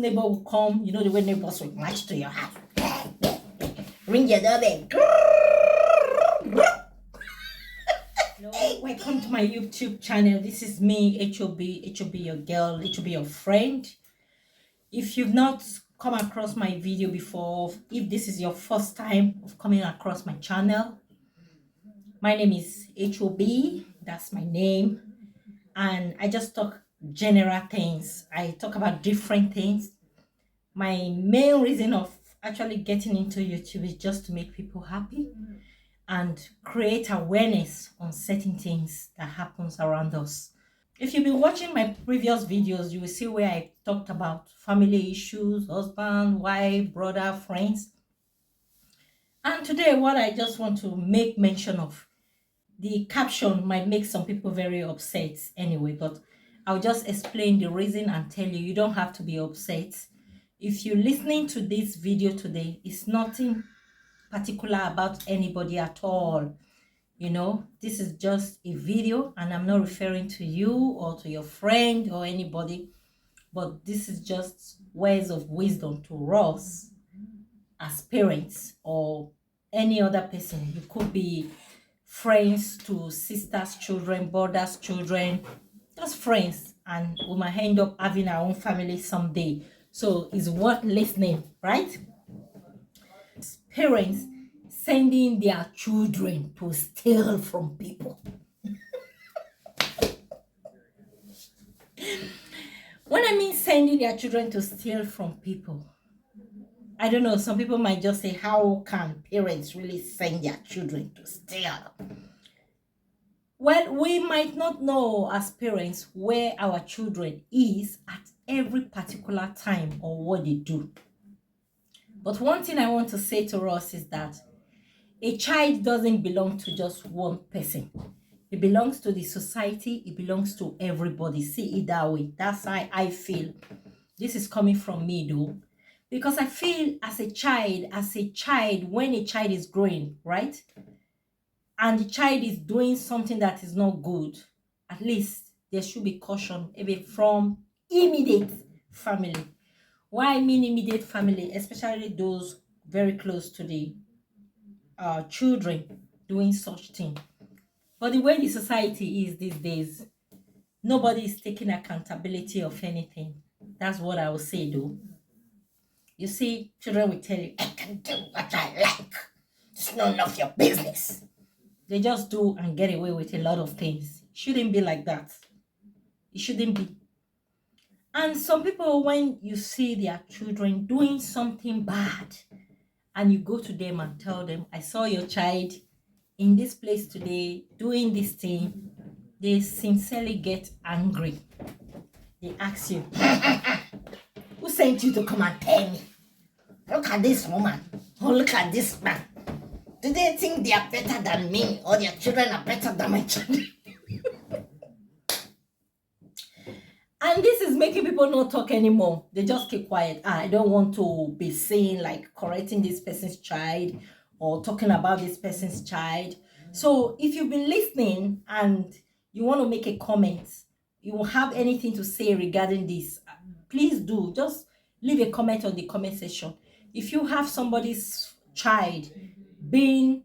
neighbor will come. You know the way neighbors will march to your house. Ring your doorbell. Welcome to my YouTube channel. This is me, HOB, your girl, HOB your friend. If you've not come across my video before, if this is your first time of coming across my channel, my name is HOB, that's my name, and I just talk general things. I talk about different things. My main reason of actually getting into YouTube is just to make people happy and create awareness on certain things that happens around us. If you've been watching my previous videos, you will see where I talked about family issues, husband, wife, brother, friends. And today, what I just want to make mention of, the caption might make some people very upset anyway, but I'll just explain the reason and tell you, you don't have to be upset. If you're listening to this video today, it's nothing particular about anybody at all. You know, this is just a video and I'm not referring to you or to your friend or anybody, but this is just words of wisdom to us as parents or any other person. You could be friends to sisters' children, brothers' children, just friends, and we might end up having our own family someday. So it's worth listening, right? Parents sending their children to steal from people. When I mean sending their children to steal from people, I don't know, some people might just say, how can parents really send their children to steal? Well, we might not know as parents where our children is at every particular time or what they do. But one thing I want to say to us is that a child doesn't belong to just one person. It belongs to the society. It belongs to everybody. See it that way. That's how I feel. This is coming from me though. Because I feel as a child, when a child is growing, right? And the child is doing something that is not good, at least there should be caution, maybe from immediate family. Why I mean immediate family? Especially those very close to the children doing such thing. But the way the society is these days, nobody is taking accountability of anything. That's what I will say though. You see, children will tell you, I can do what I like. It's none of your business. They just do and get away with a lot of things. It shouldn't be like that. It shouldn't be. And some people, when you see their children doing something bad, and you go to them and tell them, I saw your child in this place today doing this thing, they sincerely get angry. They ask you, who sent you to come and tell me? Look at this woman. Oh, look at this man. Do they think they are better than me, or their children are better than my children? And this is making people not talk anymore. They just keep quiet. I don't want to be saying like correcting this person's child or talking about this person's child. So if you've been listening and you want to make a comment, you will have anything to say regarding this, please do. Just leave a comment on the comment section. If you have somebody's child being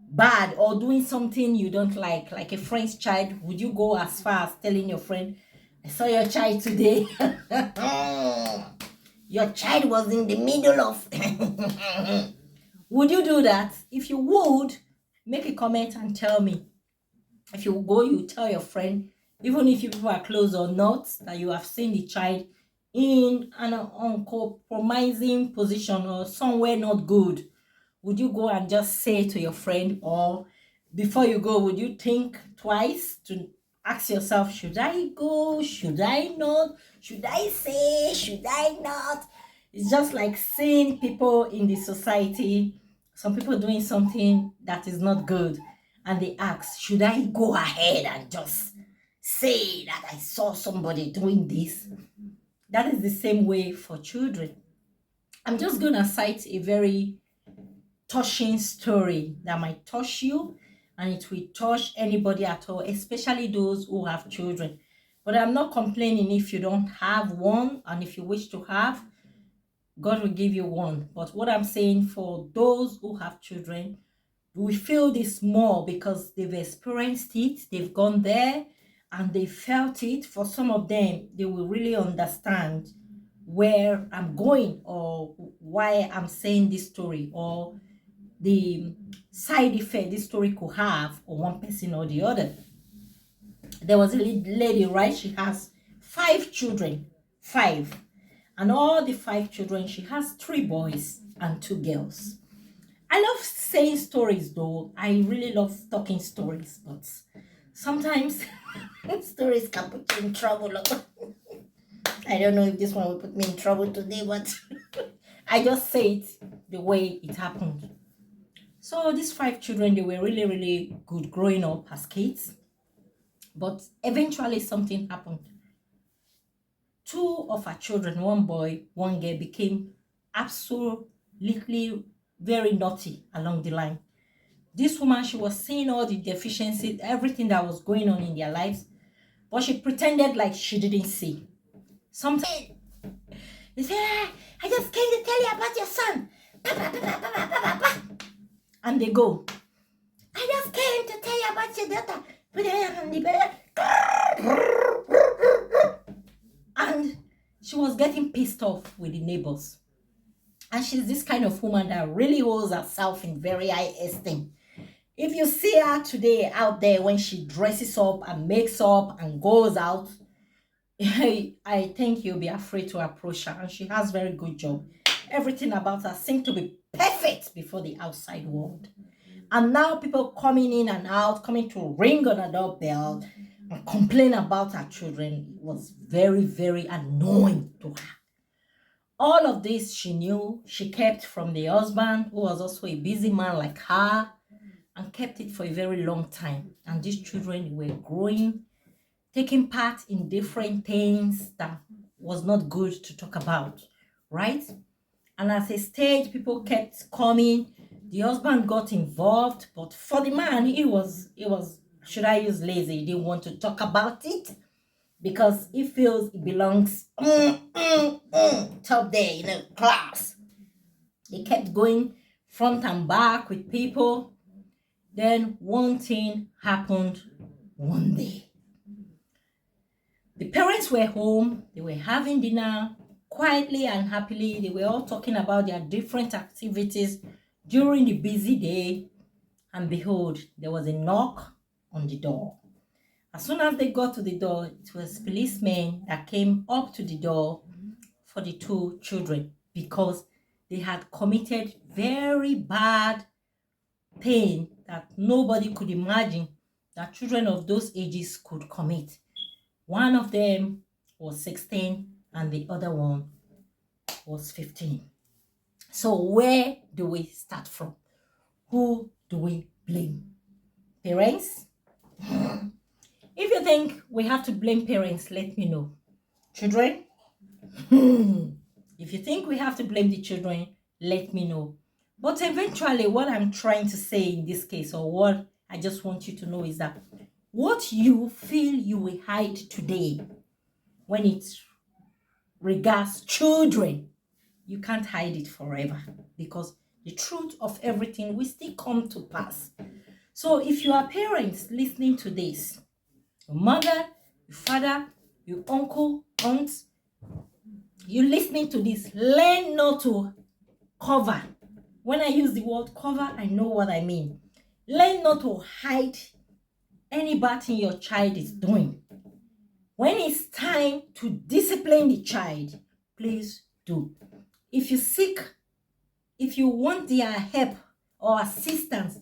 bad or doing something you don't like a friend's child, would you go as far as telling your friend, I saw your child today? Your child was in the middle of... Would you do that? If you would, make a comment and tell me. If you go, you tell your friend, even if you people are close or not, that you have seen the child in an uncompromising position or somewhere not good. Would you go and just say to your friend, or before you go, would you think twice to ask yourself, should I go? Should I not? Should I say? Should I not? It's just like seeing people in the society, some people doing something that is not good, and they ask, should I go ahead and just say that I saw somebody doing this? That is the same way for children. I'm just going to cite a very touching story that might touch you, and it will touch anybody at all, especially those who have children. But I'm not complaining if you don't have one, and if you wish to have, God will give you one. But what I'm saying, for those who have children, we feel this more because they've experienced it, they've gone there and they felt it. For some of them, they will really understand where I'm going or why I'm saying this story, or the side effect this story could have on one person or the other. There was a lady, right? She has 5 children, 5. And all the 5 children, she has 3 boys and 2 girls. I love saying stories though. I really love talking stories, but sometimes stories can put you in trouble. I don't know if this one will put me in trouble today, but I just say it the way it happened. So these 5 children, they were really, really good growing up as kids. But eventually something happened. 2 of her children, one boy, one girl, became absolutely very naughty along the line. This woman, she was seeing all the deficiencies, everything that was going on in their lives, but she pretended like she didn't see. Sometimes they say, I just came to tell you about your son. And they go, I just came to tell you about your daughter. Put her hand on the bed. And she was getting pissed off with the neighbors. And she's this kind of woman that really holds herself in very high esteem. If you see her today out there when she dresses up and makes up and goes out, I think you'll be afraid to approach her. And she has very good job. Everything about her seems to be perfect before the outside world. And now people coming in and out, coming to ring on a doorbell and complain about her children, it was very, very annoying to her. All of this she knew, she kept from the husband, who was also a busy man like her, and kept it for a very long time. And these children were growing, taking part in different things that was not good to talk about, right? And at a stage, people kept coming. The husband got involved, but for the man, he was, should I use lazy? He didn't want to talk about it because he feels it belongs top there, class. They kept going front and back with people. Then one thing happened one day. The parents were home, they were having dinner quietly and happily. They were all talking about their different activities during the busy day. And behold, there was a knock on the door. As soon as they got to the door, it was policemen that came up to the door for the 2 children because they had committed very bad thing that nobody could imagine that children of those ages could commit. One of them was 16 and the other one was 15. So where do we start from? Who do we blame? Parents? If you think we have to blame parents, let me know. Children? If you think we have to blame the children, let me know. But eventually, what I'm trying to say in this case, or what I just want you to know, is that what you feel you will hide today, when it regards children, you can't hide it forever, because the truth of everything will still come to pass. So if you are parents listening to this, your mother, your father, your uncle, aunt, you listening to this, learn not to cover. When I use the word cover, I know what I mean. Learn not to hide any bad thing your child is doing. When it's time to discipline the child, please do. If you want their help or assistance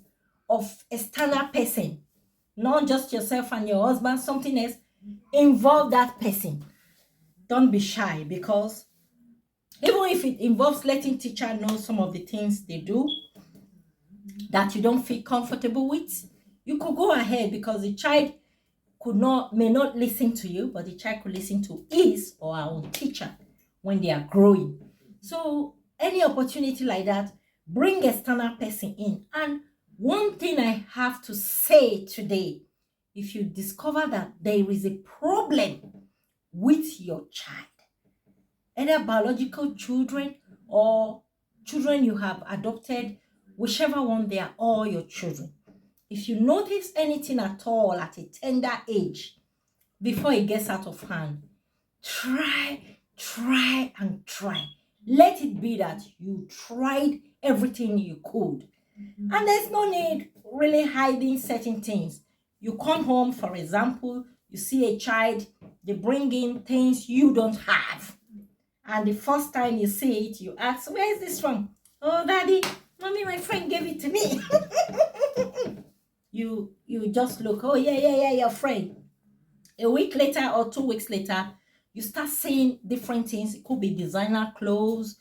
of external person, not just yourself and your husband, something else, involve that person. Don't be shy, because even if it involves letting teacher know some of the things they do that you don't feel comfortable with, you could go ahead, because the child may not listen to you, but the child could listen to his or her own teacher when they are growing. So any opportunity like that, bring external person in. And one thing I have to say today, if you discover that there is a problem with your child, either biological children or children you have adopted, whichever one, they are all your children. If you notice anything at all at a tender age, before it gets out of hand, try and try. Let it be that you tried everything you could. And there's no need really hiding certain things. You come home, for example, you see a child, they bring in things you don't have. And the first time you see it, you ask, where is this from? Oh, daddy, mommy, my friend gave it to me. You just look, oh, yeah, your friend. A week later or 2 weeks later, you start seeing different things. It could be designer clothes,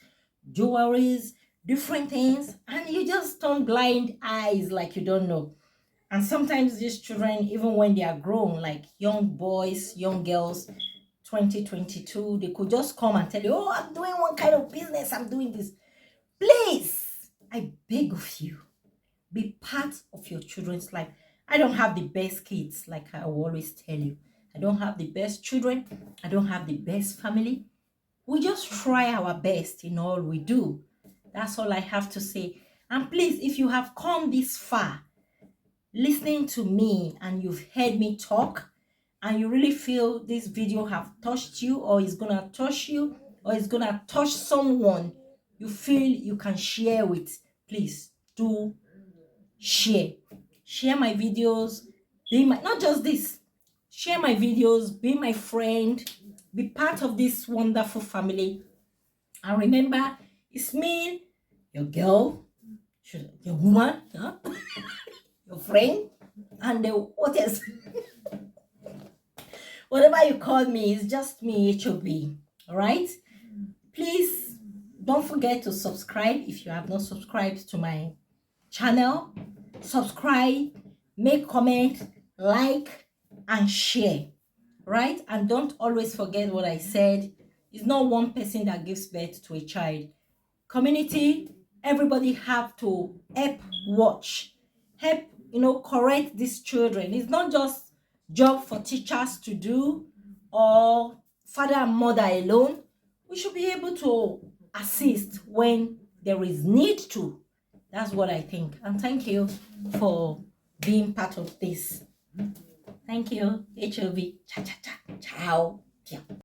jewelries, different things, and you just turn blind eyes like you don't know. And sometimes these children, even when they are grown, like young boys, young girls, 2022, they could just come and tell you, oh, I'm doing one kind of business, I'm doing this. Please, I beg of you, be part of your children's life. I don't have the best kids, like I always tell you. I don't have the best children. I don't have the best family. We just try our best in all we do. That's all I have to say. And please, if you have come this far listening to me and you've heard me talk and you really feel this video have touched you or is gonna touch you or is gonna touch someone you feel you can share with, please do share my videos, be my, not just this, share my videos, be my friend, be part of this wonderful family. And remember, it's me, your girl, your woman, huh? Your friend, and what else? Whatever you call me, it's just me, HOB. All right? Please don't forget to subscribe if you have not subscribed to my channel. Subscribe, make comment, like, and share. Right? And don't always forget what I said. It's not one person that gives birth to a child. Community, everybody have to help watch, help, correct these children. It's not just job for teachers to do or father and mother alone. We should be able to assist when there is need to. That's what I think. And thank you for being part of this. Thank you. HOV. Ciao.